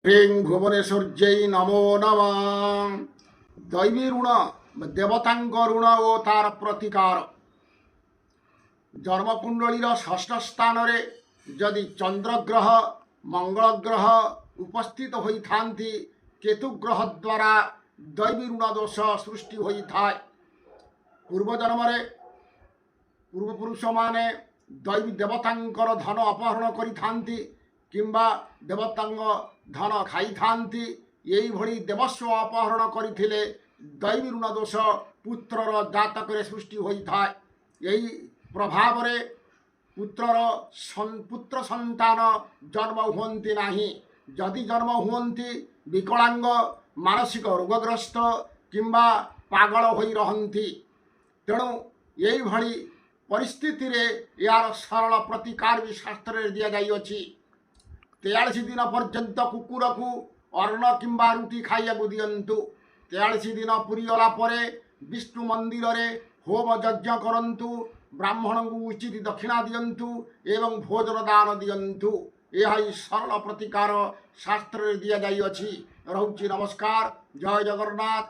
হ্রিং ভুবনেশ্বর্যৈ নমো নমঃ। দৈবী ঋণ দেবতাঙ্গ ঋণ ও তার প্রতিকার। জন্মকুণ্ডলীর ষষ্ঠ স্থাନରେ যদি চন্দ্রগ্রহ মঙ্গল গ্রহ উপস্থিত হইথাନ୍ତି কেতু গ্রহ দ্বারা দৈবী ଋଣ ଦୋଷ ସୃଷ୍ଟି ହୋଇଥାଏ। ପୂର୍ବଜନ୍ମରେ ପୂର୍ବପୁରୁଷମାନେ ଦୈବୀ ଦେବତାଙ୍କର ଧନ ଅପହରଣ କରିଥାନ୍ତି କିମ୍ବା ଦେବତାଙ୍କ ଧନ ଖାଇଥାନ୍ତି। ଏଇଭଳି ଦେବସ୍ୱ ଅପହରଣ କରିଥିଲେ ଦୈବୀ ଋଣ ଦୋଷ ପୁତ୍ରର ଜାତକରେ ସୃଷ୍ଟି ହୋଇଥାଏ। ଏହି ପ୍ରଭାବରେ ପୁତ୍ର ସନ୍ତାନ ଜନ୍ମ ହୁଅନ୍ତି ନାହିଁ। ଯଦି ଜନ୍ମ ହୁଅନ୍ତି ବିକଳାଙ୍ଗ, ମାନସିକ ରୋଗଗ୍ରସ୍ତ କିମ୍ବା ପାଗଳ ହୋଇ ରହନ୍ତି। ତେଣୁ ଏଇଭଳି ପରିସ୍ଥିତିରେ ଏହାର ସରଳ ପ୍ରତିକାର ବି ଶାସ୍ତ୍ରରେ ଦିଆଯାଇଅଛି। 43 ଦିନ ପର୍ଯ୍ୟନ୍ତ କୁକୁରକୁ ଅନ୍ନ କିମ୍ବା ରୁଟି ଖାଇବାକୁ ଦିଅନ୍ତୁ। 43 ଦିନ ପୁରିଗଲା ପରେ ବିଷ୍ଣୁ ମନ୍ଦିରରେ ହୋମ ଯଜ୍ଞ କରନ୍ତୁ, ବ୍ରାହ୍ମଣଙ୍କୁ ଉଚିତ ଦକ୍ଷିଣା ଦିଅନ୍ତୁ ଏବଂ ଭୋଜନ ଦାନ ଦିଅନ୍ତୁ। ଏହା ହିଁ ସରଳ ପ୍ରତିକାର ଶାସ୍ତ୍ରରେ ଦିଆଯାଇଅଛି। ରହୁଛି ନମସ୍କାର। ଜୟ ଜଗନ୍ନାଥ।